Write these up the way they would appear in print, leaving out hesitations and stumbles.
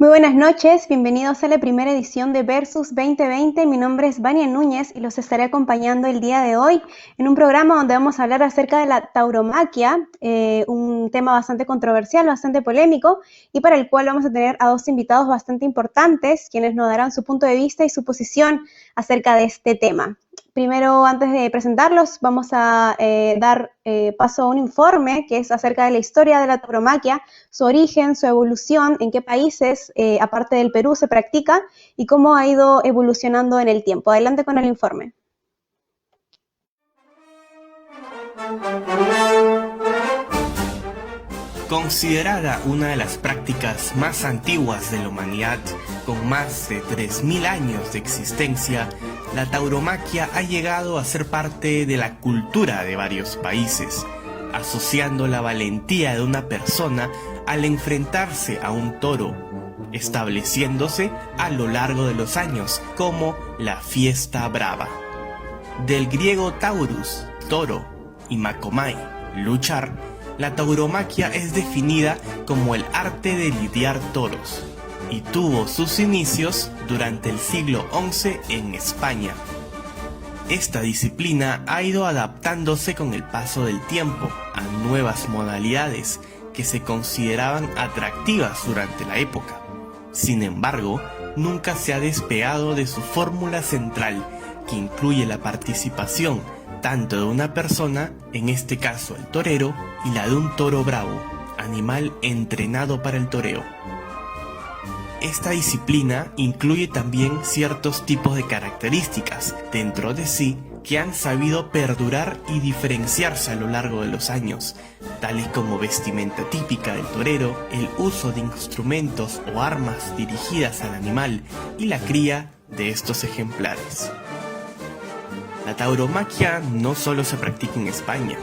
Muy buenas noches, bienvenidos a la primera edición de Versus 2020. Mi nombre es Vania Núñez y los estaré acompañando el día de hoy en un programa donde vamos a hablar acerca de la tauromaquia, un tema bastante controversial, bastante polémico, y para el cual vamos a tener a dos invitados bastante importantes, quienes nos darán su punto de vista y su posición acerca de este tema. Primero, antes de presentarlos, vamos a dar paso a un informe que es acerca de la historia de la tauromaquia, su origen, su evolución, en qué países, aparte del Perú, se practica y cómo ha ido evolucionando en el tiempo. Adelante con el informe. Considerada una de las prácticas más antiguas de la humanidad, con más de 3000 años de existencia, la tauromaquia ha llegado a ser parte de la cultura de varios países, asociando la valentía de una persona al enfrentarse a un toro, estableciéndose a lo largo de los años como la fiesta brava. Del griego taurus, toro, y makomai, luchar, la tauromaquia es definida como el arte de lidiar toros y tuvo sus inicios durante el siglo XI en España. Esta disciplina ha ido adaptándose con el paso del tiempo a nuevas modalidades que se consideraban atractivas durante la época. Sin embargo, nunca se ha despegado de su fórmula central, que incluye la participación tanto de una persona, en este caso el torero, y la de un toro bravo, animal entrenado para el toreo. Esta disciplina incluye también ciertos tipos de características dentro de sí que han sabido perdurar y diferenciarse a lo largo de los años, tales como vestimenta típica del torero, el uso de instrumentos o armas dirigidas al animal y la cría de estos ejemplares. La tauromaquia no solo se practica en España,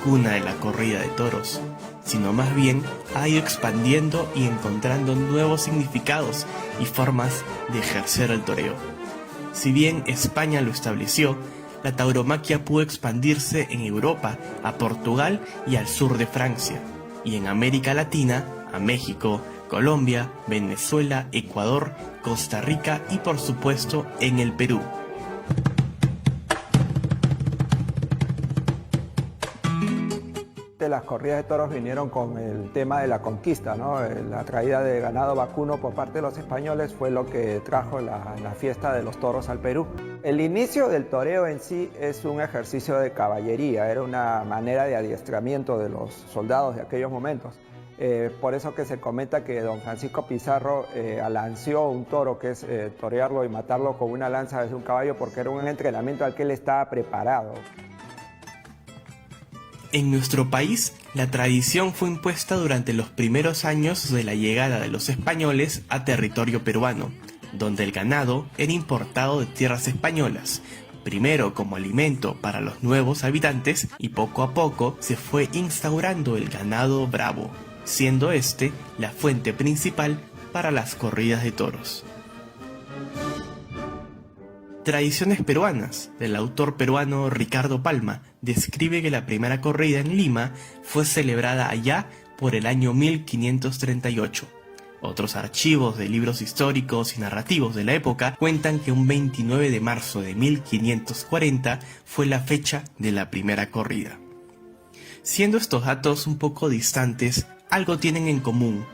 cuna de la corrida de toros, sino más bien ha ido expandiendo y encontrando nuevos significados y formas de ejercer el toreo. Si bien España lo estableció, la tauromaquia pudo expandirse en Europa, a Portugal y al sur de Francia, y en América Latina, a México, Colombia, Venezuela, Ecuador, Costa Rica y por supuesto en el Perú. Las corridas de toros vinieron con el tema de la conquista, ¿no? La traída de ganado vacuno por parte de los españoles fue lo que trajo la fiesta de los toros al Perú. El inicio del toreo en sí es un ejercicio de caballería, era una manera de adiestramiento de los soldados de aquellos momentos. Por eso que se comenta que don Francisco Pizarro alanceó un toro, que es torearlo y matarlo con una lanza desde un caballo, porque era un entrenamiento al que él estaba preparado. En nuestro país, la tradición fue impuesta durante los primeros años de la llegada de los españoles a territorio peruano, donde el ganado era importado de tierras españolas, primero como alimento para los nuevos habitantes y poco a poco se fue instaurando el ganado bravo, siendo este la fuente principal para las corridas de toros. Tradiciones peruanas, del autor peruano Ricardo Palma, describe que la primera corrida en Lima fue celebrada allá por el año 1538. Otros archivos de libros históricos y narrativos de la época cuentan que un 29 de marzo de 1540 fue la fecha de la primera corrida. Siendo estos datos un poco distantes, algo tienen en común.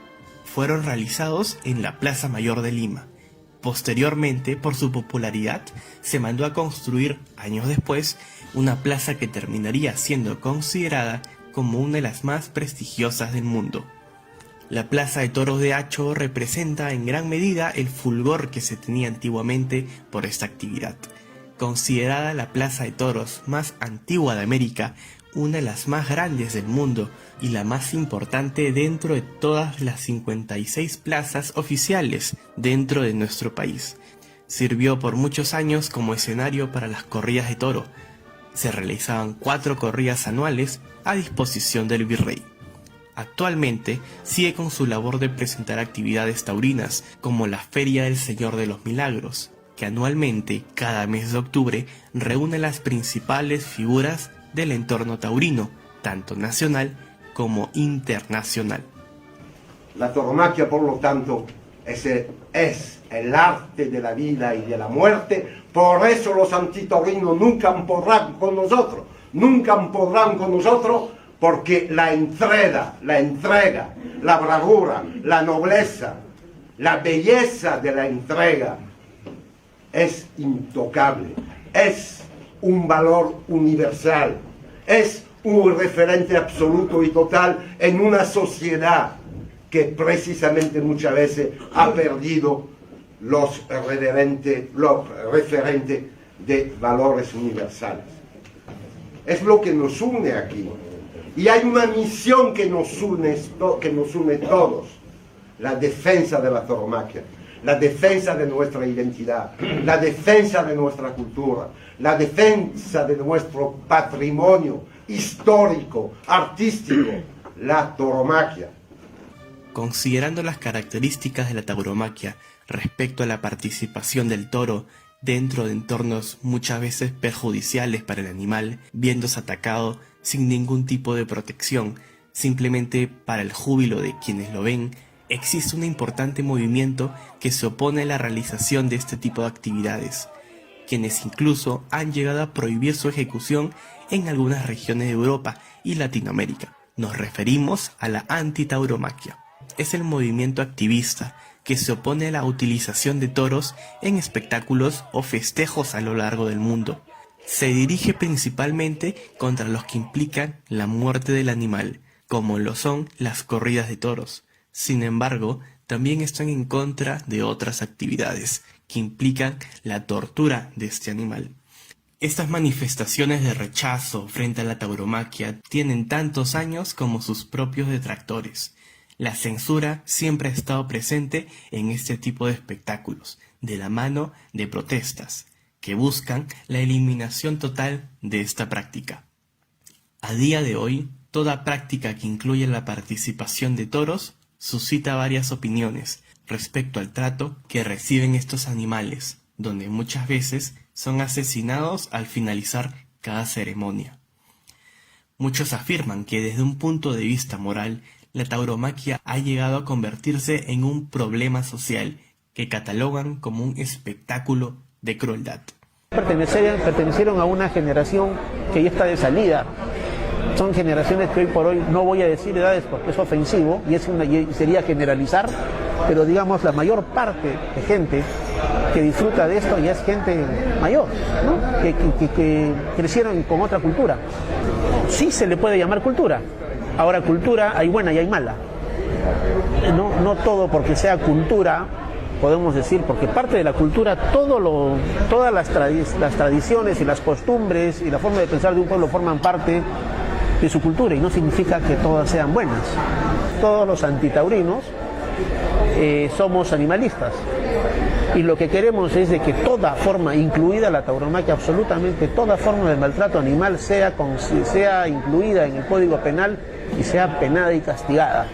Fueron realizados en la Plaza Mayor de Lima. Posteriormente, por su popularidad, se mandó a construir, años después, una plaza que terminaría siendo considerada como una de las más prestigiosas del mundo. La Plaza de Toros de Hacho representa en gran medida el fulgor que se tenía antiguamente por esta actividad. Considerada la Plaza de Toros más antigua de América, una de las más grandes del mundo y la más importante dentro de todas las 56 plazas oficiales dentro de nuestro país. Sirvió por muchos años como escenario para las corridas de toro. Se realizaban 4 corridas anuales a disposición del virrey. Actualmente sigue con su labor de presentar actividades taurinas como la Feria del Señor de los Milagros, que anualmente, cada mes de octubre, reúne las principales figuras del entorno taurino, tanto nacional como internacional. La tauromaquia, por lo tanto, es el arte de la vida y de la muerte. Por eso los antitaurinos nunca podrán con nosotros, porque la entrega, la bravura, la nobleza, la belleza de la entrega es intocable, es un valor universal, es un referente absoluto y total en una sociedad que precisamente muchas veces ha perdido los referentes de valores universales. Es lo que nos une aquí. Y hay una misión que nos une todos: la defensa de la tauromaquia, la defensa de nuestra identidad, la defensa de nuestra cultura, la defensa de nuestro patrimonio histórico, artístico, la tauromaquia. Considerando las características de la tauromaquia respecto a la participación del toro dentro de entornos muchas veces perjudiciales para el animal, viéndose atacado sin ningún tipo de protección, simplemente para el júbilo de quienes lo ven, existe un importante movimiento que se opone a la realización de este tipo de actividades, quienes incluso han llegado a prohibir su ejecución en algunas regiones de Europa y Latinoamérica. Nos referimos a la antitauromaquia. Es el movimiento activista que se opone a la utilización de toros en espectáculos o festejos a lo largo del mundo. Se dirige principalmente contra los que implican la muerte del animal, como lo son las corridas de toros. Sin embargo, también están en contra de otras actividades que implican la tortura de este animal. Estas manifestaciones de rechazo frente a la tauromaquia tienen tantos años como sus propios detractores. La censura siempre ha estado presente en este tipo de espectáculos, de la mano de protestas, que buscan la eliminación total de esta práctica. A día de hoy, toda práctica que incluye la participación de toros suscita varias opiniones respecto al trato que reciben estos animales, donde muchas veces son asesinados al finalizar cada ceremonia. Muchos afirman que desde un punto de vista moral, la tauromaquia ha llegado a convertirse en un problema social que catalogan como un espectáculo de crueldad. Pertenecieron a una generación que ya está de salida. Son generaciones que hoy por hoy, no voy a decir edades porque es ofensivo y sería generalizar, pero digamos la mayor parte de gente que disfruta de esto ya es gente mayor, ¿no? que crecieron con otra cultura. Sí se le puede llamar cultura. Ahora, cultura hay buena y hay mala. No todo porque sea cultura, podemos decir, porque parte de la cultura, todas las tradiciones y las costumbres y la forma de pensar de un pueblo forman parte de su cultura y no significa que todas sean buenas. Todos los antitaurinos somos animalistas y lo que queremos es de que toda forma, incluida la tauromaquia, absolutamente toda forma de maltrato animal sea incluida en el Código Penal y sea penada y castigada.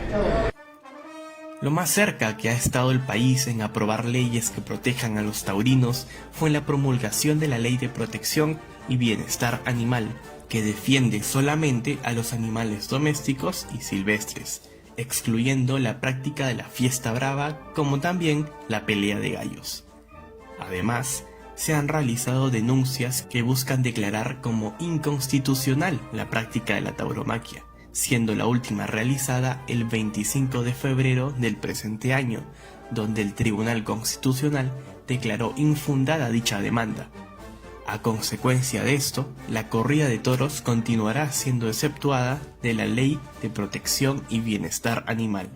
Lo más cerca que ha estado el país en aprobar leyes que protejan a los taurinos fue en la promulgación de la Ley de Protección y Bienestar Animal, que defiende solamente a los animales domésticos y silvestres, excluyendo la práctica de la fiesta brava como también la pelea de gallos. Además, se han realizado denuncias que buscan declarar como inconstitucional la práctica de la tauromaquia, siendo la última realizada el 25 de febrero del presente año, donde el Tribunal Constitucional declaró infundada dicha demanda. A consecuencia de esto, la corrida de toros continuará siendo exceptuada de la Ley de Protección y Bienestar Animal.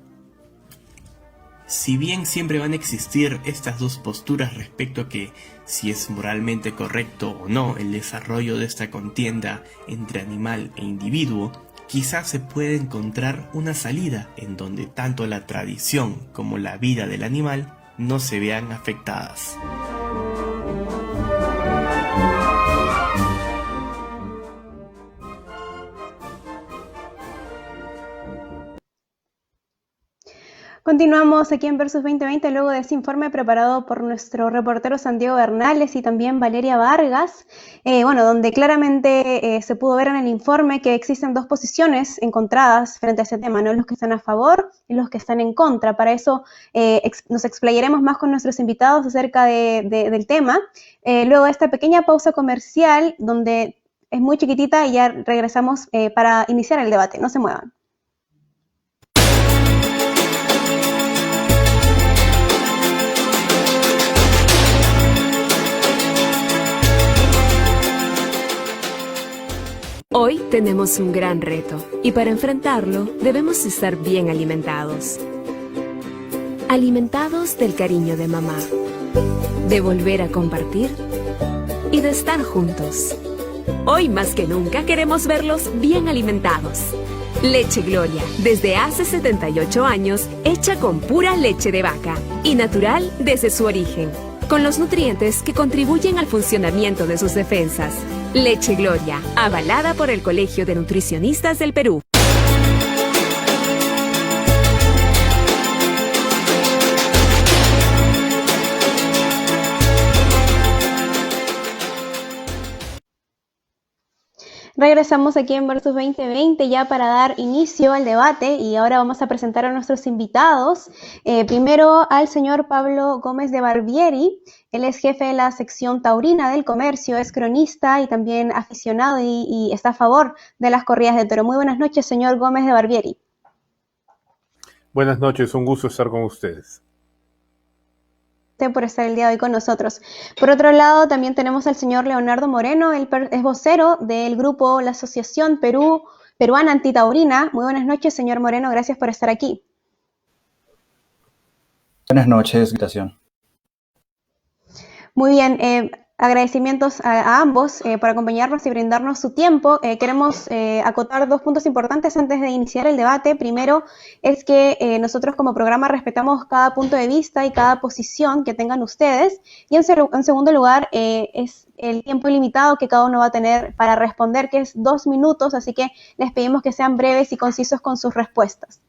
Si bien siempre van a existir estas dos posturas respecto a que si es moralmente correcto o no el desarrollo de esta contienda entre animal e individuo, quizás se puede encontrar una salida en donde tanto la tradición como la vida del animal no se vean afectadas. Continuamos aquí en Versus 2020 luego de este informe preparado por nuestro reportero Santiago Bernales y también Valeria Vargas, donde claramente se pudo ver en el informe que existen dos posiciones encontradas frente a ese tema, ¿no? Los que están a favor y los que están en contra. Para eso nos explayaremos más con nuestros invitados acerca del tema. Luego de esta pequeña pausa comercial, donde es muy chiquitita y ya regresamos para iniciar el debate. No se muevan. Hoy tenemos un gran reto y para enfrentarlo debemos estar bien alimentados. Alimentados del cariño de mamá, de volver a compartir y de estar juntos. Hoy más que nunca queremos verlos bien alimentados. Leche Gloria, desde hace 78 años, hecha con pura leche de vaca y natural desde su origen, con los nutrientes que contribuyen al funcionamiento de sus defensas. Leche Gloria, avalada por el Colegio de Nutricionistas del Perú. Regresamos aquí en Versus 2020 ya para dar inicio al debate y ahora vamos a presentar a nuestros invitados. Primero al señor Pablo Gómez de Barbieri. Él es jefe de la sección taurina del comercio, es cronista y también aficionado y está a favor de las corridas de toro. Muy buenas noches, señor Gómez de Barbieri. Buenas noches, un gusto estar con ustedes. Por estar el día de hoy con nosotros. Por otro lado, también tenemos al señor Leonardo Moreno, él es vocero del grupo La Asociación Peruana Antitaurina. Muy buenas noches, señor Moreno, gracias por estar aquí. Buenas noches, invitación. Muy bien, agradecimientos a ambos por acompañarnos y brindarnos su tiempo. Queremos acotar dos puntos importantes antes de iniciar el debate. Primero es que nosotros como programa respetamos cada punto de vista y cada posición que tengan ustedes. Y en segundo lugar es el tiempo ilimitado que cada uno va a tener para responder, que es 2 minutos, así que les pedimos que sean breves y concisos con sus respuestas.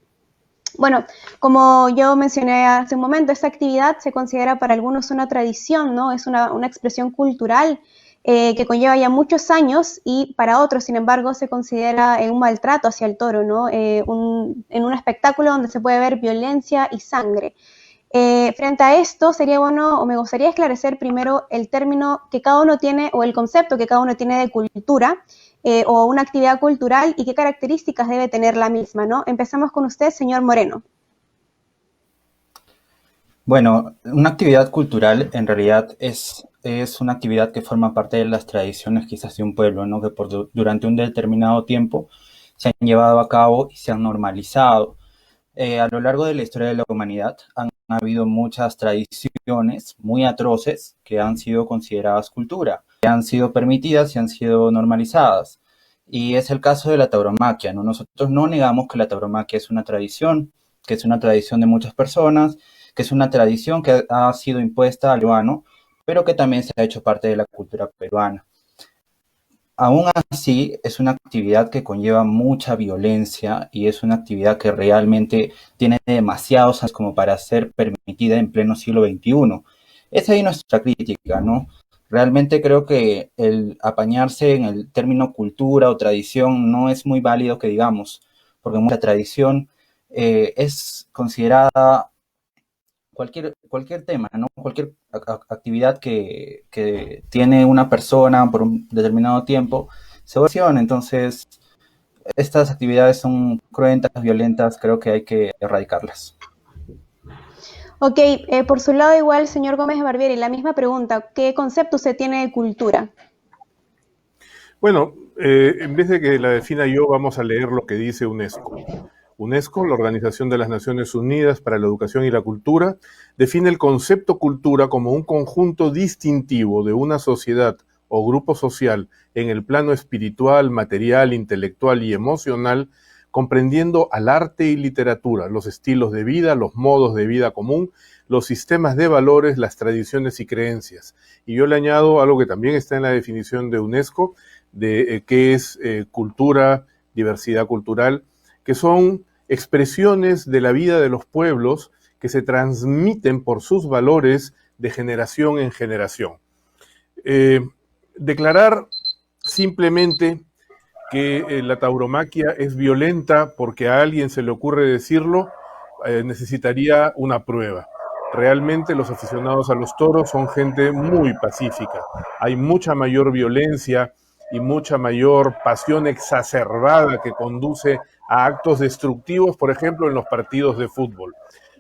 Bueno, como yo mencioné hace un momento, esta actividad se considera para algunos una tradición, ¿no? Es una expresión cultural que conlleva ya muchos años y para otros, sin embargo, se considera un maltrato hacia el toro, ¿no? En un espectáculo donde se puede ver violencia y sangre. Frente a esto, sería bueno, o me gustaría esclarecer primero el término que cada uno tiene, o el concepto que cada uno tiene de cultura, o una actividad cultural y qué características debe tener la misma, ¿no? Empezamos con usted, señor Moreno. Bueno, una actividad cultural en realidad es una actividad que forma parte de las tradiciones quizás de un pueblo, ¿no? Que durante un determinado tiempo se han llevado a cabo y se han normalizado. A lo largo de la historia de la humanidad han habido muchas tradiciones muy atroces que han sido consideradas cultura, que han sido permitidas y han sido normalizadas. Y es el caso de la tauromaquia, ¿no? Nosotros no negamos que la tauromaquia es una tradición, que es una tradición de muchas personas, que es una tradición que ha sido impuesta al peruano, pero que también se ha hecho parte de la cultura peruana. Aún así, es una actividad que conlleva mucha violencia y es una actividad que realmente tiene demasiados años como para ser permitida en pleno siglo XXI. Esa es ahí nuestra crítica, ¿no? Realmente creo que el apañarse en el término cultura o tradición no es muy válido que digamos, porque mucha tradición es considerada cualquier tema, ¿no? Cualquier actividad que tiene una persona por un determinado tiempo se versiona. Entonces, estas actividades son cruentas, violentas, creo que hay que erradicarlas. Ok, por su lado igual, señor Gómez Barbieri, la misma pregunta, ¿qué concepto usted tiene de cultura? Bueno, en vez de que la defina yo, vamos a leer lo que dice UNESCO. UNESCO, la Organización de las Naciones Unidas para la Educación y la Cultura, define el concepto cultura como un conjunto distintivo de una sociedad o grupo social en el plano espiritual, material, intelectual y emocional, comprendiendo al arte y literatura, los estilos de vida, los modos de vida común, los sistemas de valores, las tradiciones y creencias. Y yo le añado algo que también está en la definición de UNESCO, de qué es cultura, diversidad cultural, que son expresiones de la vida de los pueblos que se transmiten por sus valores de generación en generación. Declarar simplemente que la tauromaquia es violenta porque a alguien se le ocurre decirlo, necesitaría una prueba. Realmente los aficionados a los toros son gente muy pacífica. Hay mucha mayor violencia y mucha mayor pasión exacerbada que conduce a actos destructivos, por ejemplo, en los partidos de fútbol.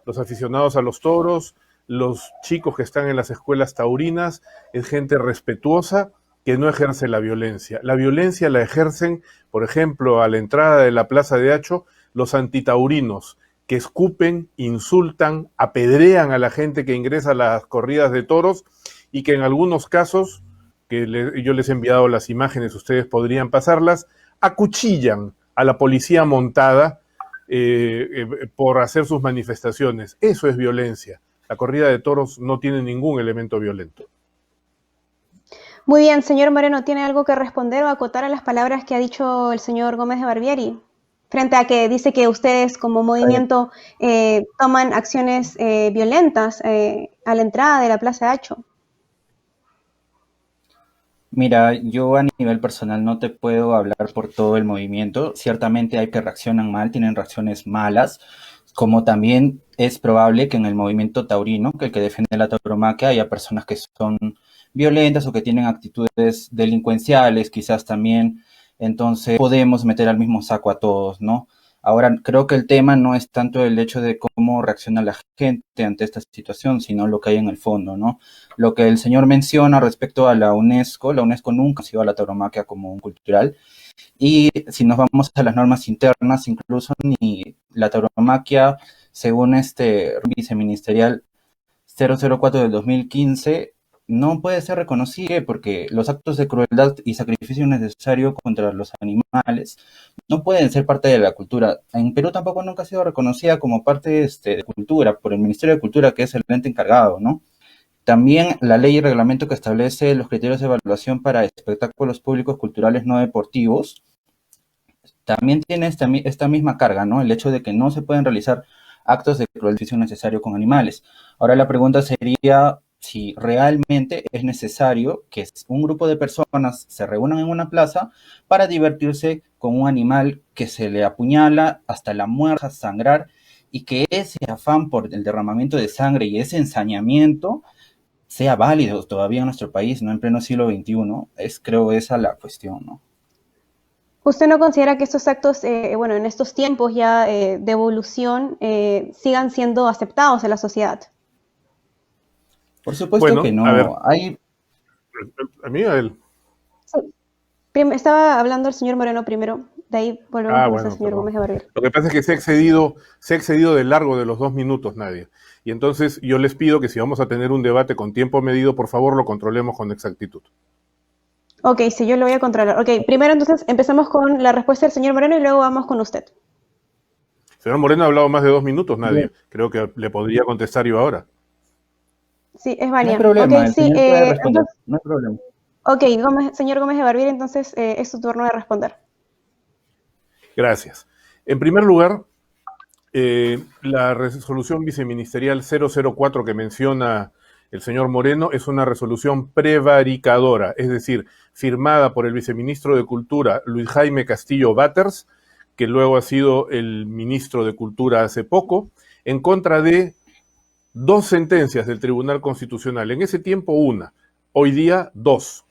Los aficionados a los toros, los chicos que están en las escuelas taurinas, es gente respetuosa que no ejerce la violencia. La violencia la ejercen, por ejemplo, a la entrada de la Plaza de Hacho, los antitaurinos, que escupen, insultan, apedrean a la gente que ingresa a las corridas de toros y que en algunos casos, yo les he enviado las imágenes, ustedes podrían pasarlas, acuchillan a la policía montada por hacer sus manifestaciones. Eso es violencia. La corrida de toros no tiene ningún elemento violento. Muy bien, señor Moreno, ¿tiene algo que responder o acotar a las palabras que ha dicho el señor Gómez de Barbieri? Frente a que dice que ustedes como movimiento toman acciones violentas a la entrada de la Plaza de Hacho. Mira, yo a nivel personal no te puedo hablar por todo el movimiento. Ciertamente hay que reaccionan mal, tienen reacciones malas, como también es probable que en el movimiento taurino, que el que defiende la tauromaquia, haya personas que son violentas o que tienen actitudes delincuenciales, quizás también. Entonces podemos meter al mismo saco a todos, ¿no? Ahora, creo que el tema no es tanto el hecho de cómo reacciona la gente ante esta situación, sino lo que hay en el fondo, ¿no? Lo que el señor menciona respecto a la UNESCO nunca ha sido a la tauromaquia como un cultural. Y si nos vamos a las normas internas, incluso ni la tauromaquia, según viceministerial 004 del 2015, no puede ser reconocido porque los actos de crueldad y sacrificio innecesario contra los animales no pueden ser parte de la cultura. En Perú tampoco nunca ha sido reconocida como parte de cultura por el Ministerio de Cultura, que es el ente encargado, ¿no? También la ley y reglamento que establece los criterios de evaluación para espectáculos públicos culturales no deportivos también tiene esta misma carga, ¿no? El hecho de que no se pueden realizar actos de crueldad y sacrificio innecesario con animales. Ahora la pregunta sería si realmente es necesario que un grupo de personas se reúnan en una plaza para divertirse con un animal que se le apuñala hasta la muerte, sangrar, y que ese afán por el derramamiento de sangre y ese ensañamiento sea válido todavía en nuestro país, ¿no? En pleno siglo XXI, creo esa la cuestión, ¿no? ¿Usted no considera que estos actos, en estos tiempos ya de evolución, sigan siendo aceptados en la sociedad? Por supuesto que no. A ver, hay... ¿A mí o a él? Sí. Estaba hablando el señor Moreno primero, de ahí volvemos con el señor Gómez de Barbieri. Lo que pasa es que se ha excedido de largo de los 2 minutos, Nadia. Y entonces yo les pido que si vamos a tener un debate con tiempo medido, por favor lo controlemos con exactitud. Ok, sí, yo lo voy a controlar. Ok, primero entonces empezamos con la respuesta del señor Moreno y luego vamos con usted. El señor Moreno ha hablado más de 2 minutos, Nadia. Bien. Creo que le podría contestar yo ahora. Sí, es válido. No hay problema, okay, sí, entonces, no hay problema. Ok, señor Gómez de Barbieri, entonces es su turno de responder. Gracias. En primer lugar, la resolución viceministerial 004 que menciona el señor Moreno es una resolución prevaricadora, es decir, firmada por el viceministro de Cultura, Luis Jaime Castillo Batters, que luego ha sido el ministro de Cultura hace poco, en contra de 2 sentencias del Tribunal Constitucional. En ese tiempo una, hoy día 2.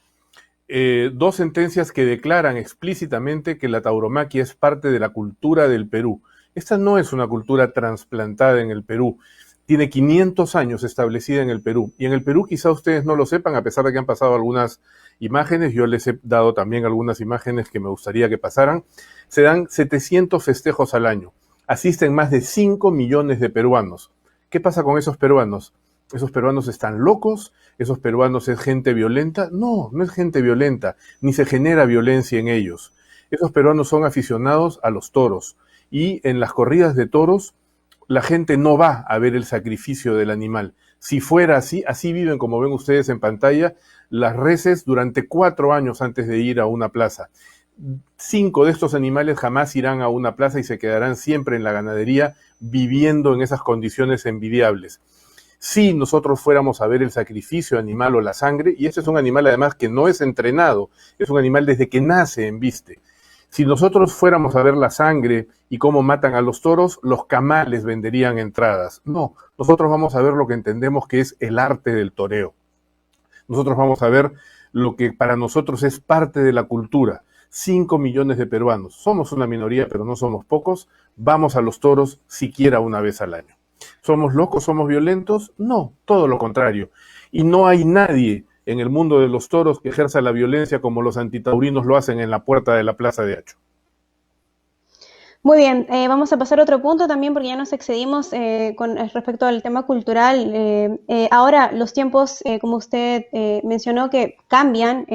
2 sentencias que declaran explícitamente que la tauromaquia es parte de la cultura del Perú. Esta no es una cultura trasplantada en el Perú. Tiene 500 años establecida en el Perú. Y en el Perú quizá ustedes no lo sepan, a pesar de que han pasado algunas imágenes. Yo les he dado también algunas imágenes que me gustaría que pasaran. Se dan 700 festejos al año. Asisten más de 5 millones de peruanos. ¿Qué pasa con esos peruanos? ¿Esos peruanos están locos? ¿Esos peruanos es gente violenta? No, no es gente violenta, ni se genera violencia en ellos. Esos peruanos son aficionados a los toros. Y en las corridas de toros, la gente no va a ver el sacrificio del animal. Si fuera así, así viven, como ven ustedes en pantalla, las reses durante 4 años antes de ir a una plaza. 5 de estos animales jamás irán a una plaza y se quedarán siempre en la ganadería viviendo en esas condiciones envidiables. Si nosotros fuéramos a ver el sacrificio animal o la sangre, y este es un animal además que no es entrenado, es un animal desde que nace embiste. Si nosotros fuéramos a ver la sangre y cómo matan a los toros, los camales venderían entradas. No, nosotros vamos a ver lo que entendemos que es el arte del toreo. Nosotros vamos a ver lo que para nosotros es parte de la cultura. 5 millones de peruanos, somos una minoría pero no somos pocos, vamos a los toros siquiera una vez al año. ¿Somos locos, somos violentos? No, todo lo contrario. Y no hay nadie en el mundo de los toros que ejerza la violencia como los antitaurinos lo hacen en la puerta de la Plaza de Hacho. Muy bien, vamos a pasar a otro punto también porque ya nos excedimos con respecto al tema cultural. Ahora los tiempos, como usted mencionó, que cambian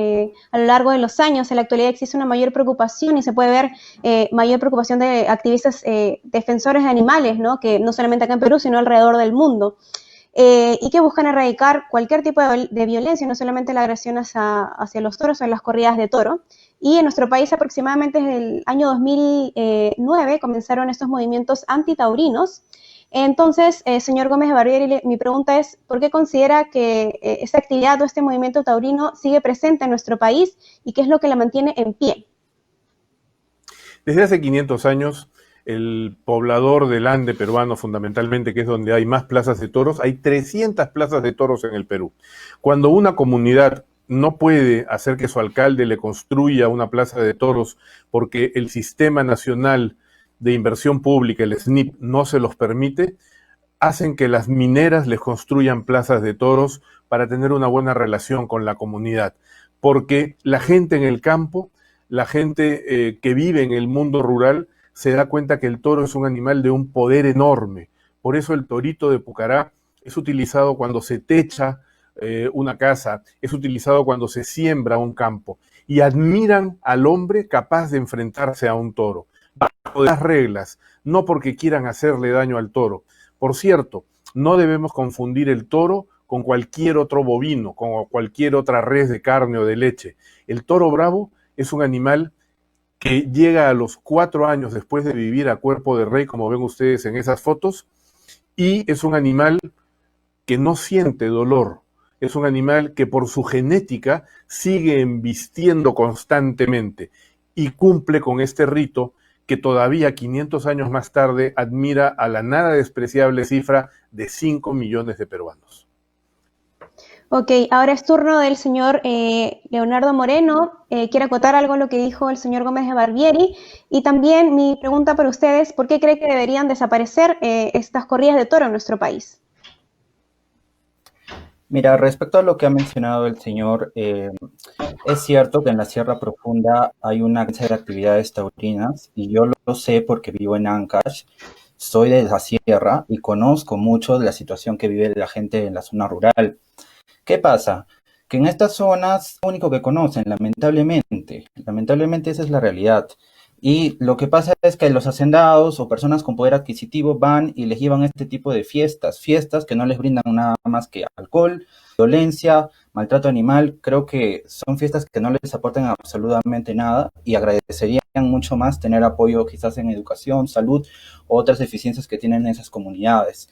a lo largo de los años. En la actualidad existe una mayor preocupación y se puede ver mayor preocupación de activistas defensores de animales, ¿no? Que no solamente acá en Perú, sino alrededor del mundo. Y que buscan erradicar cualquier tipo de violencia, no solamente la agresión hacia los toros o en las corridas de toro. Y en nuestro país aproximadamente desde el año 2009 comenzaron estos movimientos antitaurinos. Entonces, señor Gómez de Barbieri, mi pregunta es, ¿por qué considera que esta actividad o este movimiento taurino sigue presente en nuestro país y qué es lo que la mantiene en pie? Desde hace 500 años, el poblador del Ande peruano fundamentalmente, que es donde hay más plazas de toros, hay 300 plazas de toros en el Perú. Cuando una comunidad no puede hacer que su alcalde le construya una plaza de toros porque el Sistema Nacional de Inversión Pública, el SNIP, no se los permite, hacen que las mineras les construyan plazas de toros para tener una buena relación con la comunidad. Porque la gente en el campo, la gente que vive en el mundo rural, se da cuenta que el toro es un animal de un poder enorme. Por eso el torito de Pucará es utilizado cuando se techa una casa, es utilizado cuando se siembra un campo, y admiran al hombre capaz de enfrentarse a un toro, bajo las reglas, no porque quieran hacerle daño al toro. Por cierto, no debemos confundir el toro con cualquier otro bovino, con cualquier otra res de carne o de leche. El toro bravo es un animal que llega a los 4 años después de vivir a cuerpo de rey, como ven ustedes en esas fotos, y es un animal que no siente dolor. Es un animal que por su genética sigue embistiendo constantemente y cumple con este rito que todavía 500 años más tarde admira a la nada despreciable cifra de 5 millones de peruanos. Ok, ahora es turno del señor Leonardo Moreno. Quiere acotar algo a lo que dijo el señor Gómez de Barbieri. Y también mi pregunta para ustedes, ¿por qué cree que deberían desaparecer estas corridas de toro en nuestro país? Mira, respecto a lo que ha mencionado el señor, es cierto que en la Sierra Profunda hay una serie de actividades taurinas y yo lo sé porque vivo en Ancash, soy de la sierra y conozco mucho de la situación que vive la gente en la zona rural. ¿Qué pasa? Que en estas zonas lo único que conocen, lamentablemente esa es la realidad. Y lo que pasa es que los hacendados o personas con poder adquisitivo van y les llevan este tipo de fiestas que no les brindan nada más que alcohol, violencia, maltrato animal. Creo que son fiestas que no les aportan absolutamente nada y agradecerían mucho más tener apoyo quizás en educación, salud o otras deficiencias que tienen esas comunidades.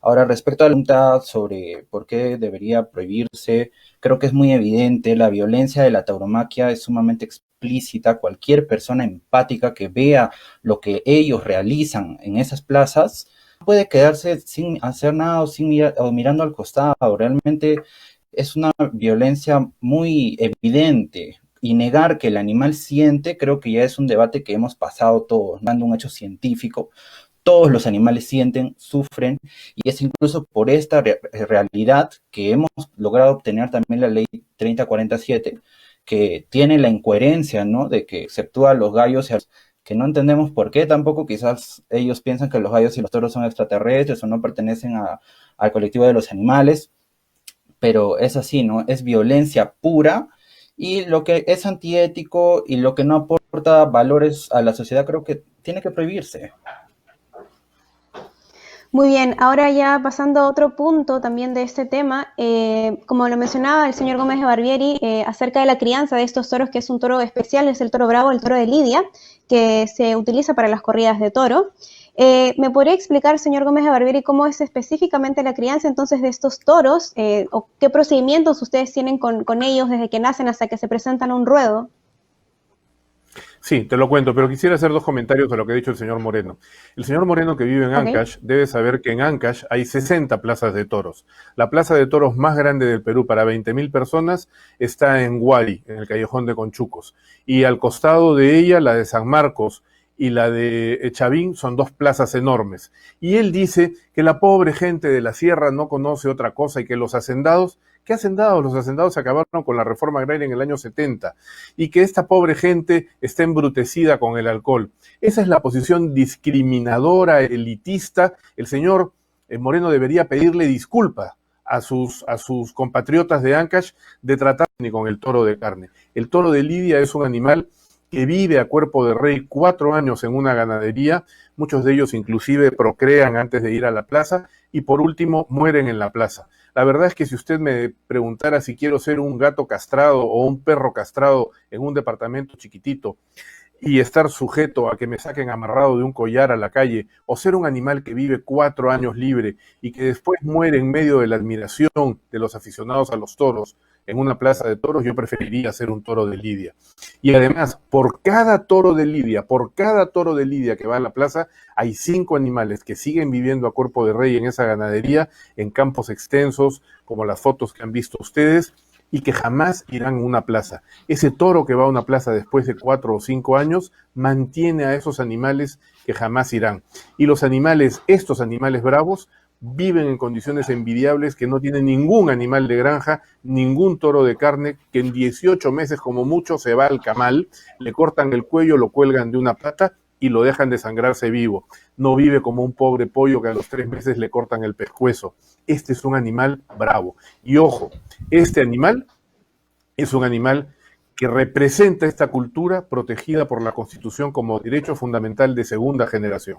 Ahora, respecto a la pregunta sobre por qué debería prohibirse, creo que es muy evidente, la violencia de la tauromaquia es sumamente explícita. Cualquier persona empática que vea lo que ellos realizan en esas plazas no puede quedarse sin hacer nada o mirando al costado. Realmente es una violencia muy evidente. Y negar que el animal siente, creo que ya es un debate que hemos pasado todos, dando un hecho científico. Todos los animales sienten, sufren, y es incluso por esta realidad que hemos logrado obtener también la ley 3047, que tiene la incoherencia, ¿no?, de que exceptúa a los gallos, que no entendemos por qué tampoco. Quizás ellos piensan que los gallos y los toros son extraterrestres o no pertenecen al colectivo de los animales, pero es así, ¿no? Es violencia pura, y lo que es antiético y lo que no aporta valores a la sociedad creo que tiene que prohibirse. Muy bien, ahora ya pasando a otro punto también de este tema, como lo mencionaba el señor Gómez de Barbieri, acerca de la crianza de estos toros, que es un toro especial, es el toro bravo, el toro de Lidia, que se utiliza para las corridas de toro. ¿Me podría explicar, señor Gómez de Barbieri, cómo es específicamente la crianza entonces de estos toros, o qué procedimientos ustedes tienen con ellos desde que nacen hasta que se presentan a un ruedo? Sí, te lo cuento, pero quisiera hacer dos comentarios de lo que ha dicho el señor Moreno. El señor Moreno, que vive en Ancash, debe saber que en Ancash hay 60 plazas de toros. La plaza de toros más grande del Perú para 20.000 personas está en Huari, en el Callejón de Conchucos. Y al costado de ella, la de San Marcos y la de Chavín son dos plazas enormes. Y él dice que la pobre gente de la sierra no conoce otra cosa y que los hacendados, ¿qué hacendados? Los hacendados se acabaron con la reforma agraria en el año 70 y que esta pobre gente está embrutecida con el alcohol. Esa es la posición discriminadora, elitista. El señor Moreno debería pedirle disculpas a sus compatriotas de Ancash de tratar ni con el toro de carne. El toro de Lidia es un animal que vive a cuerpo de rey 4 años en una ganadería, muchos de ellos inclusive procrean antes de ir a la plaza y por último mueren en la plaza. La verdad es que si usted me preguntara si quiero ser un gato castrado o un perro castrado en un departamento chiquitito y estar sujeto a que me saquen amarrado de un collar a la calle, o ser un animal que vive 4 años libre y que después muere en medio de la admiración de los aficionados a los toros en una plaza de toros, yo preferiría ser un toro de Lidia. Y además, por cada toro de Lidia que va a la plaza, hay 5 animales que siguen viviendo a cuerpo de rey en esa ganadería, en campos extensos, como las fotos que han visto ustedes, y que jamás irán a una plaza. Ese toro que va a una plaza después de 4 o 5 años, mantiene a esos animales que jamás irán. Y los animales, estos animales bravos, viven en condiciones envidiables que no tiene ningún animal de granja, ningún toro de carne, que en 18 meses como mucho se va al camal, le cortan el cuello, lo cuelgan de una pata y lo dejan desangrarse vivo. No vive como un pobre pollo que a los 3 meses le cortan el pescuezo. Este es un animal bravo. Y ojo, este animal es un animal que representa esta cultura protegida por la Constitución como derecho fundamental de segunda generación.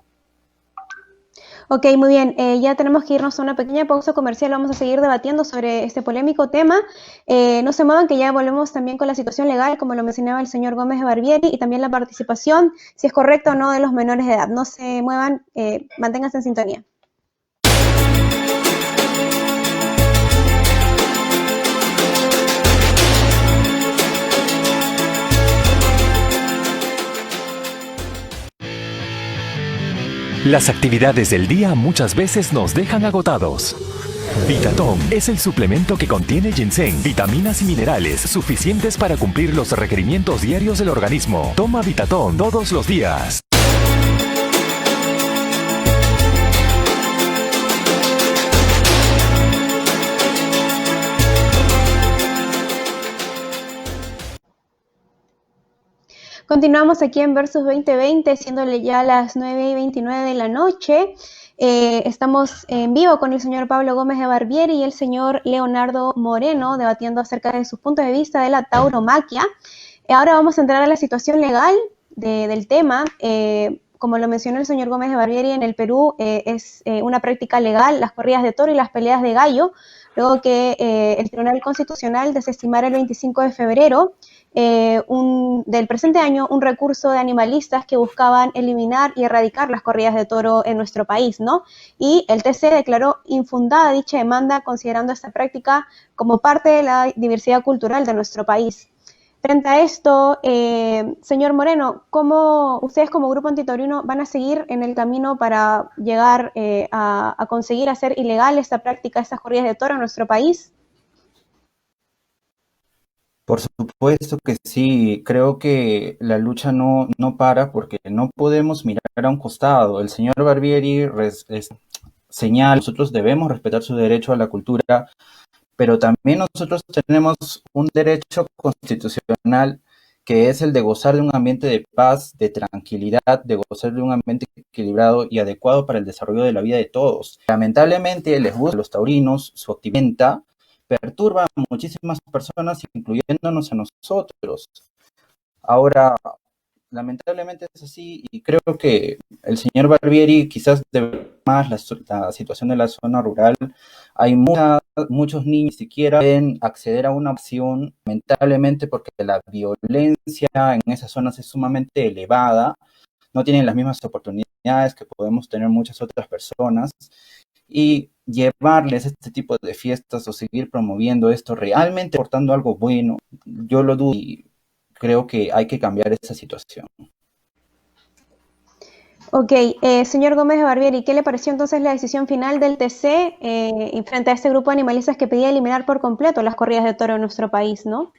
Ok, muy bien. Ya tenemos que irnos a una pequeña pausa comercial. Vamos a seguir debatiendo sobre este polémico tema. No se muevan, que ya volvemos también con la situación legal, como lo mencionaba el señor Gómez de Barbieri, y también la participación, si es correcto o no, de los menores de edad. No se muevan, manténganse en sintonía. Las actividades del día muchas veces nos dejan agotados. Vitatón es el suplemento que contiene ginseng, vitaminas y minerales suficientes para cumplir los requerimientos diarios del organismo. Toma Vitatón todos los días. Continuamos aquí en Versus 2020, siéndole ya las 9:29 de la noche. Estamos en vivo con el señor Pablo Gómez de Barbieri y el señor Leonardo Moreno, debatiendo acerca de sus puntos de vista de la tauromaquia. Ahora vamos a entrar a la situación legal del tema. Como lo mencionó el señor Gómez de Barbieri, en el Perú es una práctica legal las corridas de toro y las peleas de gallo, luego que el Tribunal Constitucional desestimara el 25 de febrero del presente año un recurso de animalistas que buscaban eliminar y erradicar las corridas de toro en nuestro país, ¿no? Y el TC declaró infundada dicha demanda, considerando esta práctica como parte de la diversidad cultural de nuestro país. Frente a esto, señor Moreno, ¿cómo ustedes como Grupo Antitaurino van a seguir en el camino para llegar a conseguir hacer ilegal esta práctica, estas corridas de toro en nuestro país? Por supuesto que sí, creo que la lucha no para porque no podemos mirar a un costado. El señor Barbieri señala, nosotros debemos respetar su derecho a la cultura, pero también nosotros tenemos un derecho constitucional que es el de gozar de un ambiente de paz, de tranquilidad, de gozar de un ambiente equilibrado y adecuado para el desarrollo de la vida de todos. Lamentablemente les gusta a los taurinos su actividad, perturba a muchísimas personas, incluyéndonos a nosotros. Ahora, lamentablemente es así y creo que el señor Barbieri quizás más la situación de la zona rural, hay muchos niños que ni siquiera pueden acceder a una opción, lamentablemente porque la violencia en esas zonas es sumamente elevada, no tienen las mismas oportunidades que podemos tener muchas otras personas, y llevarles este tipo de fiestas o seguir promoviendo esto, realmente aportando algo bueno, yo lo dudo y creo que hay que cambiar esa situación. Ok, señor Gómez de Barbieri, ¿qué le pareció entonces la decisión final del TC frente a este grupo de animalistas que pedía eliminar por completo las corridas de toro en nuestro país, ¿no?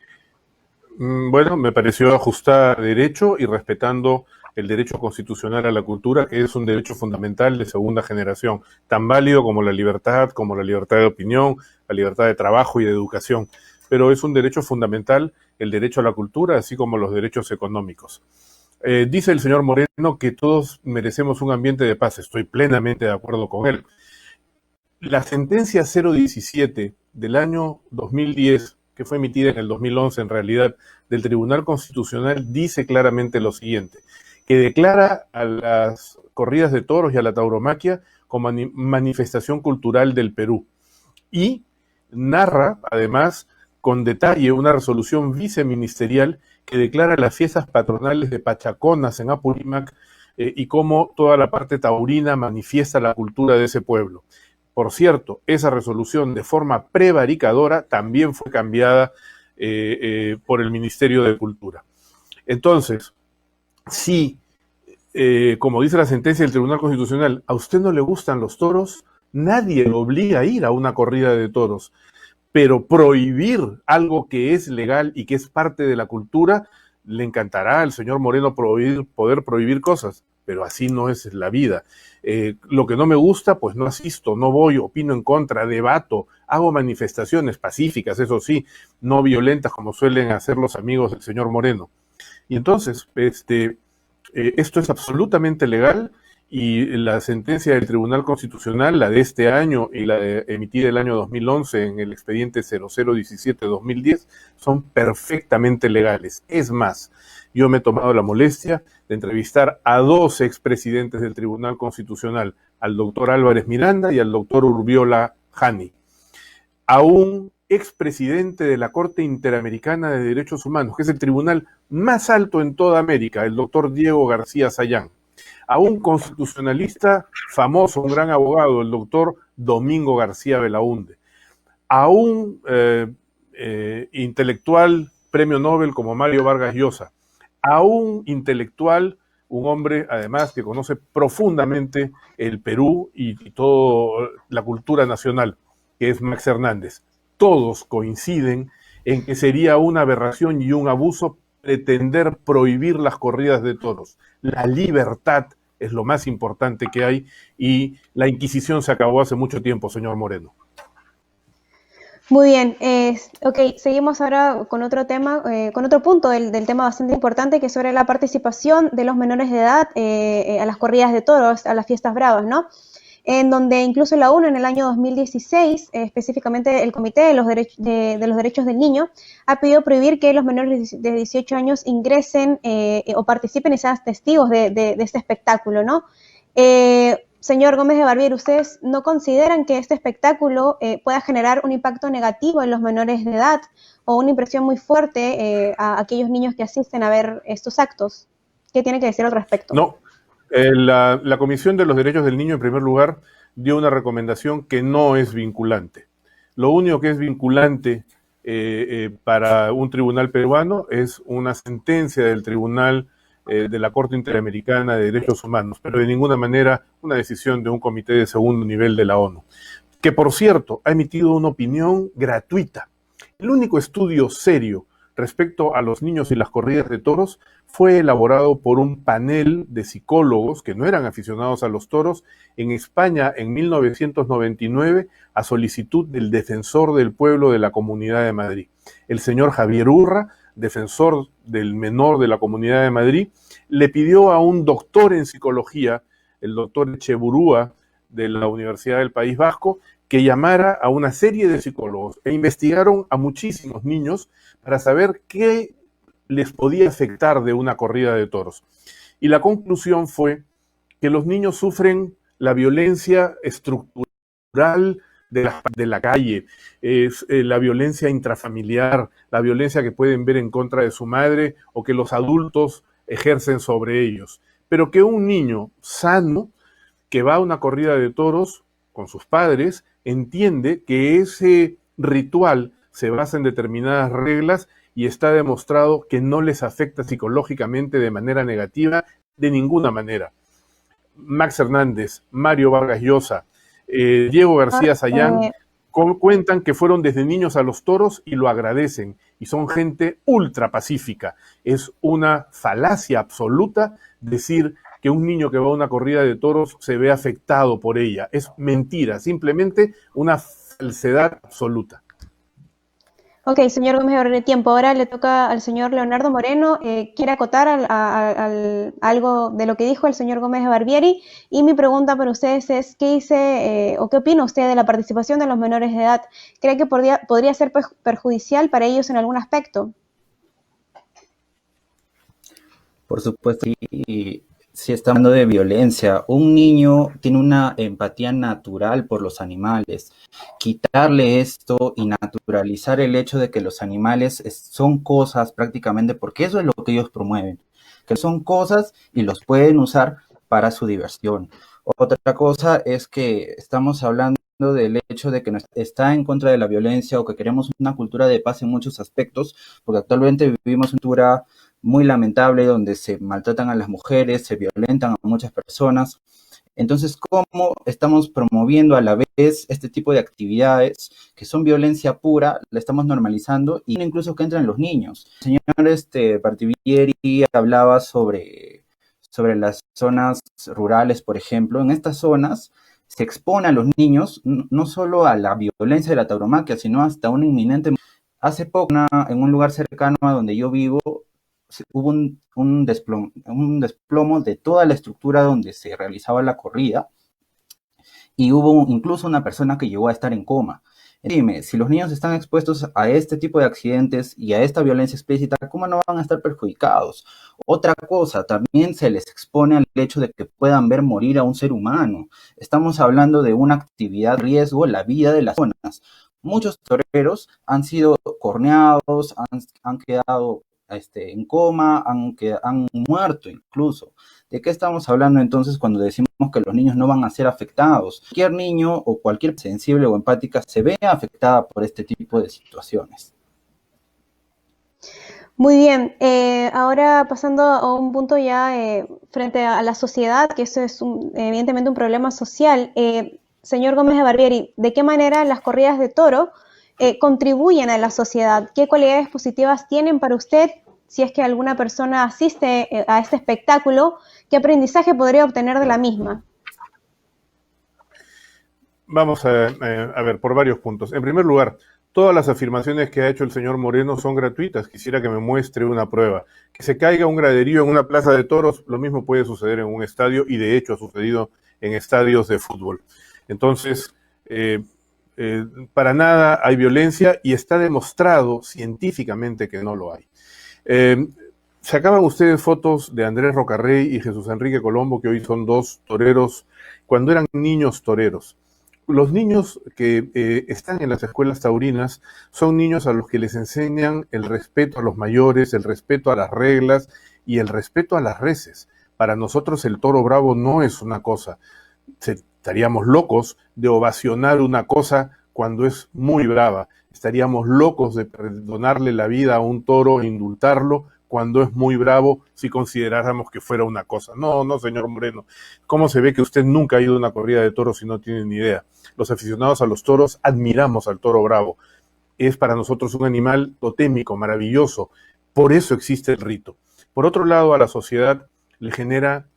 Bueno, me pareció ajustada a derecho y respetando el derecho constitucional a la cultura, que es un derecho fundamental de segunda generación, tan válido como la libertad de opinión, la libertad de trabajo y de educación. Pero es un derecho fundamental el derecho a la cultura, así como los derechos económicos. Dice el señor Moreno que todos merecemos un ambiente de paz. Estoy plenamente de acuerdo con él. La sentencia 017 del año 2010, que fue emitida en el 2011 en realidad, del Tribunal Constitucional, dice claramente lo siguiente, que declara a las corridas de toros y a la tauromaquia como manifestación cultural del Perú. Y narra, además, con detalle una resolución viceministerial que declara las fiestas patronales de Pachaconas en Apurímac y cómo toda la parte taurina manifiesta la cultura de ese pueblo. Por cierto, esa resolución de forma prevaricadora también fue cambiada por el Ministerio de Cultura. Entonces, si, como dice la sentencia del Tribunal Constitucional, a usted no le gustan los toros, nadie lo obliga a ir a una corrida de toros. Pero prohibir algo que es legal y que es parte de la cultura, le encantará al señor Moreno poder prohibir cosas, pero así no es la vida. Lo que no me gusta, pues no asisto, no voy, opino en contra, debato, hago manifestaciones pacíficas, eso sí, no violentas como suelen hacer los amigos del señor Moreno. Y entonces, esto es absolutamente legal. Y la sentencia del Tribunal Constitucional, la de este año y la emitida el año 2011 en el expediente 0017-2010, son perfectamente legales. Es más, yo me he tomado la molestia de entrevistar a 2 expresidentes del Tribunal Constitucional, al doctor Álvarez Miranda y al doctor Urbiola Jani, a un expresidente de la Corte Interamericana de Derechos Humanos, que es el tribunal más alto en toda América, el doctor Diego García Sayán, a un constitucionalista famoso, un gran abogado, el doctor Domingo García Belaúnde, a un intelectual premio Nobel como Mario Vargas Llosa, a un intelectual, un hombre además que conoce profundamente el Perú y toda la cultura nacional, que es Max Hernández. Todos coinciden en que sería una aberración y un abuso pretender prohibir las corridas de toros. La libertad es lo más importante que hay y la Inquisición se acabó hace mucho tiempo, señor Moreno. Muy bien, ok, seguimos ahora con otro tema, con otro punto del tema bastante importante, que es sobre la participación de los menores de edad a las corridas de toros, a las fiestas bravas, ¿no? En donde incluso la ONU en el año 2016, específicamente el Comité de los Derechos del Niño, ha pedido prohibir que los menores de 18 años ingresen o participen y sean testigos de este espectáculo, ¿no? Señor Gómez de Barbieri, ¿ustedes no consideran que este espectáculo pueda generar un impacto negativo en los menores de edad o una impresión muy fuerte a aquellos niños que asisten a ver estos actos? ¿Qué tiene que decir al respecto? No. La Comisión de los Derechos del Niño, en primer lugar, dio una recomendación que no es vinculante. Lo único que es vinculante para un tribunal peruano es una sentencia del Tribunal de la Corte Interamericana de Derechos Humanos, pero de ninguna manera una decisión de un comité de segundo nivel de la ONU, que por cierto ha emitido una opinión gratuita. El único estudio serio respecto a los niños y las corridas de toros fue elaborado por un panel de psicólogos que no eran aficionados a los toros en España en 1999 a solicitud del defensor del pueblo de la Comunidad de Madrid. El señor Javier Urra, defensor del menor de la Comunidad de Madrid, le pidió a un doctor en psicología, el doctor Echeburúa de la Universidad del País Vasco, que llamara a una serie de psicólogos e investigaron a muchísimos niños para saber qué les podía afectar de una corrida de toros. Y la conclusión fue que los niños sufren la violencia estructural de la calle, es la violencia intrafamiliar, la violencia que pueden ver en contra de su madre o que los adultos ejercen sobre ellos. Pero que un niño sano que va a una corrida de toros con sus padres entiende que ese ritual se basa en determinadas reglas y está demostrado que no les afecta psicológicamente de manera negativa de ninguna manera. Max Hernández, Mario Vargas Llosa, Diego García Sayán cuentan que fueron desde niños a los toros y lo agradecen, y son gente ultra pacífica. Es una falacia absoluta decir que un niño que va a una corrida de toros se ve afectado por ella. Es mentira, simplemente una falsedad absoluta. Ok, señor Gómez de Barbieri, tiempo. Ahora le toca al señor Leonardo Moreno. ¿Quiere acotar algo de lo que dijo el señor Gómez de Barbieri? Y mi pregunta para ustedes es, ¿qué dice o qué opina usted de la participación de los menores de edad? ¿Cree que podría ser perjudicial para ellos en algún aspecto? Por supuesto, y si está hablando de violencia, un niño tiene una empatía natural por los animales. Quitarle esto y naturalizar el hecho de que los animales son cosas prácticamente, porque eso es lo que ellos promueven, que son cosas y los pueden usar para su diversión. Otra cosa es que estamos hablando del hecho de que está en contra de la violencia o que queremos una cultura de paz en muchos aspectos, porque actualmente vivimos una cultura muy lamentable donde se maltratan a las mujeres, se violentan a muchas personas. Entonces, ¿cómo estamos promoviendo a la vez este tipo de actividades que son violencia pura? La estamos normalizando y incluso que entran los niños. El señor Barbieri hablaba sobre las zonas rurales, por ejemplo. En estas zonas se expone a los niños no solo a la violencia de la tauromaquia, sino hasta una inminente... Hace poco, en un lugar cercano a donde yo vivo, hubo un desplomo de toda la estructura donde se realizaba la corrida y hubo incluso una persona que llegó a estar en coma. Dime, si los niños están expuestos a este tipo de accidentes y a esta violencia explícita, ¿cómo no van a estar perjudicados? Otra cosa, también se les expone al hecho de que puedan ver morir a un ser humano. Estamos hablando de una actividad de riesgo, la vida de las zonas. Muchos toreros han sido corneados, han quedado en coma, han muerto incluso. ¿De qué estamos hablando entonces cuando decimos que los niños no van a ser afectados? Cualquier niño o cualquier sensible o empática se ve afectada por este tipo de situaciones. Muy bien, ahora pasando a un punto ya frente a la sociedad, que eso es evidentemente un problema social. Señor Gómez de Barbieri, ¿de qué manera las corridas de toro contribuyen a la sociedad? ¿Qué cualidades positivas tienen para usted si es que alguna persona asiste a este espectáculo? ¿Qué aprendizaje podría obtener de la misma? Vamos a ver, por varios puntos. En primer lugar, todas las afirmaciones que ha hecho el señor Moreno son gratuitas. Quisiera que me muestre una prueba. Que se caiga un graderío en una plaza de toros, lo mismo puede suceder en un estadio y de hecho ha sucedido en estadios de fútbol. Entonces, para nada hay violencia y está demostrado científicamente que no lo hay. Sacaban ustedes fotos de Andrés Rocarrey y Jesús Enrique Colombo, que hoy son dos toreros, cuando eran niños toreros. Los niños que están en las escuelas taurinas son niños a los que les enseñan el respeto a los mayores, el respeto a las reglas y el respeto a las reses. Para nosotros el toro bravo no es una cosa. Estaríamos locos de ovacionar una cosa cuando es muy brava. Estaríamos locos de perdonarle la vida a un toro e indultarlo cuando es muy bravo si consideráramos que fuera una cosa. No, señor Moreno. ¿Cómo se ve que usted nunca ha ido a una corrida de toros y no tiene ni idea? Los aficionados a los toros admiramos al toro bravo. Es para nosotros un animal totémico, maravilloso. Por eso existe el rito. Por otro lado, a la sociedad le genera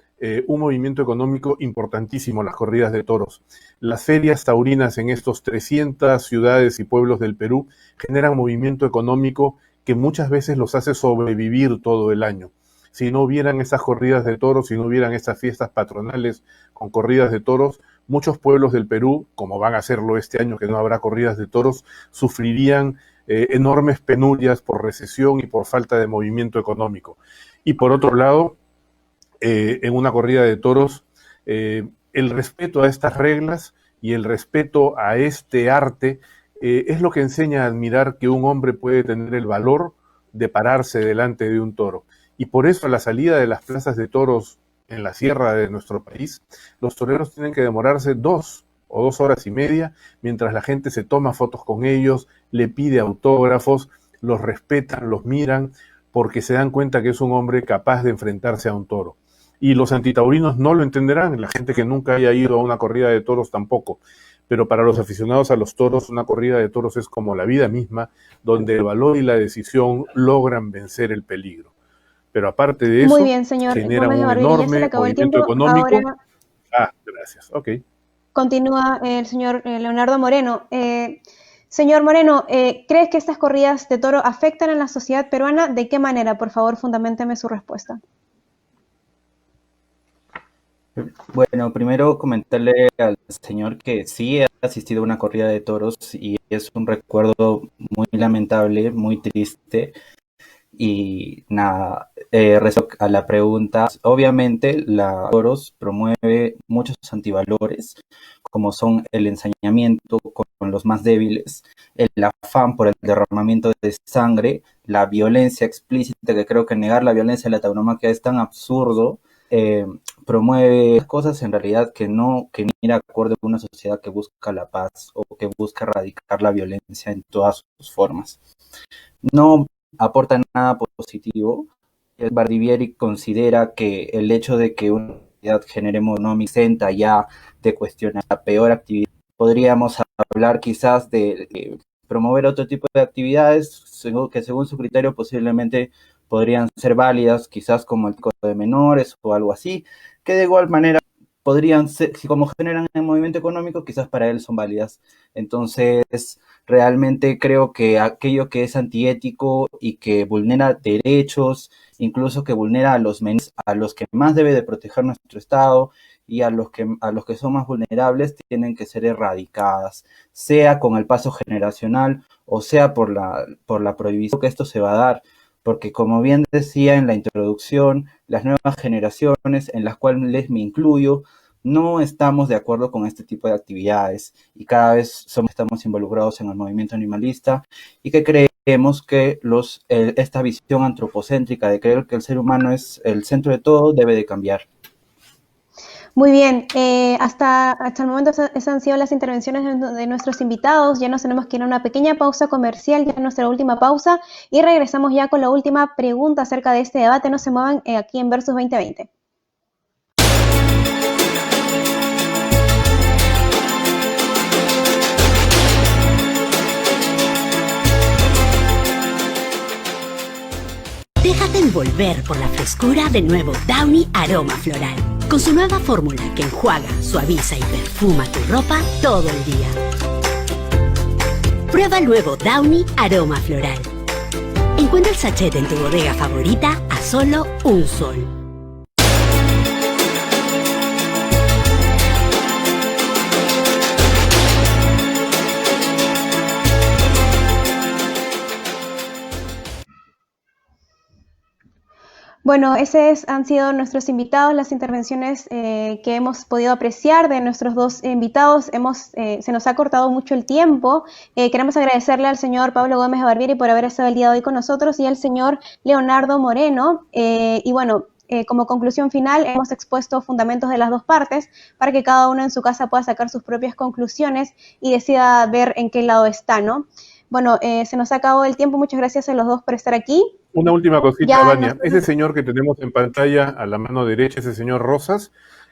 un movimiento económico importantísimo las corridas de toros. Las ferias taurinas en estos 300 ciudades y pueblos del Perú generan movimiento económico que muchas veces los hace sobrevivir todo el año. Si no hubieran estas corridas de toros, si no hubieran estas fiestas patronales con corridas de toros, muchos pueblos del Perú, como van a hacerlo este año que no habrá corridas de toros, sufrirían enormes penurias por recesión y por falta de movimiento económico. Y por otro lado, en una corrida de toros, el respeto a estas reglas y el respeto a este arte es lo que enseña a admirar que un hombre puede tener el valor de pararse delante de un toro. Y por eso a la salida de las plazas de toros en la sierra de nuestro país, los toreros tienen que demorarse 2 o 2 horas y media, mientras la gente se toma fotos con ellos, le pide autógrafos, los respetan, los miran, porque se dan cuenta que es un hombre capaz de enfrentarse a un toro. Y los antitaurinos no lo entenderán, la gente que nunca haya ido a una corrida de toros tampoco. Pero para los aficionados a los toros, una corrida de toros es como la vida misma, donde el valor y la decisión logran vencer el peligro. Pero aparte de eso, Muy bien, señor genera Gómez de un Barberi, ya se le enorme acabó el movimiento tiempo. económico. Ahora Gracias. Ok. continúa el señor Leonardo Moreno. Señor Moreno, ¿crees que estas corridas de toro afectan a la sociedad peruana? ¿De qué manera? Por favor, fundamenteme su respuesta. Bueno, primero comentarle al señor que sí he asistido a una corrida de toros y es un recuerdo muy lamentable, muy triste. Y nada, respecto a la pregunta, obviamente la toros promueve muchos antivalores, como son el ensañamiento con los más débiles, el afán por el derramamiento de sangre, la violencia explícita, que creo que negar la violencia de la tauromaquia es tan absurdo, promueve cosas en realidad que no ir de acuerdo con una sociedad que busca la paz o que busca erradicar la violencia en todas sus formas. No aporta nada positivo. El Barbieri considera que el hecho de que una sociedad genere económica exenta ya de cuestionar la peor actividad, podríamos hablar quizás de promover otro tipo de actividades que según su criterio posiblemente podrían ser válidas, quizás como el tráfico de menores o algo así, que de igual manera podrían ser, si como generan el movimiento económico, quizás para él son válidas. Entonces, realmente creo que aquello que es antiético y que vulnera derechos, incluso que vulnera a los menores, a los que más debe de proteger nuestro Estado y a los que son más vulnerables, tienen que ser erradicadas, sea con el paso generacional o sea por la prohibición que esto se va a dar. Porque como bien decía en la introducción, las nuevas generaciones, en las cuales me incluyo, no estamos de acuerdo con este tipo de actividades y cada vez estamos involucrados en el movimiento animalista y que creemos que esta visión antropocéntrica de creer que el ser humano es el centro de todo debe de cambiar. Muy bien, hasta el momento esas han sido las intervenciones de nuestros invitados. Ya nos tenemos que ir a una pequeña pausa comercial, ya nuestra última pausa, y regresamos ya con la última pregunta acerca de este debate. No se muevan aquí en Versus 2020. Déjate envolver por la frescura de nuevo Downy Aroma Floral. Con su nueva fórmula que enjuaga, suaviza y perfuma tu ropa todo el día. Prueba el nuevo Downy Aroma Floral. Encuentra el sachet en tu bodega favorita a solo $1. Bueno, esos han sido nuestros invitados, las intervenciones que hemos podido apreciar de nuestros dos invitados. Se nos ha cortado mucho el tiempo. Queremos agradecerle al señor Pablo Gómez de Barberi por haber estado el día de hoy con nosotros y al señor Leonardo Moreno. Y bueno, como conclusión final, hemos expuesto fundamentos de las dos partes para que cada uno en su casa pueda sacar sus propias conclusiones y decida ver en qué lado está, ¿no? Bueno, se nos ha acabado el tiempo. Muchas gracias a los dos por estar aquí. Una última cosita, Vania. Ese señor que tenemos en pantalla a la mano derecha, ese señor Rosas,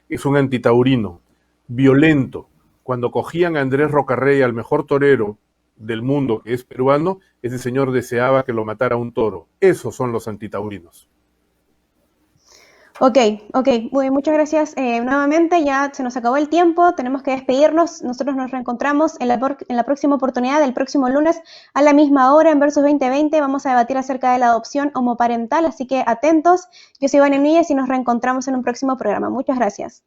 es un antitaurino, violento. Cuando cogían a Andrés Rocarrey, al mejor torero del mundo, que es peruano, ese señor deseaba que lo matara un toro. Esos son los antitaurinos. Ok. Muy bien, muchas gracias nuevamente. Ya se nos acabó el tiempo, tenemos que despedirnos. Nosotros nos reencontramos en la próxima oportunidad, el próximo lunes a la misma hora en Versus 2020. Vamos a debatir acerca de la adopción homoparental, así que atentos. Yo soy Vania Núñez y nos reencontramos en un próximo programa. Muchas gracias.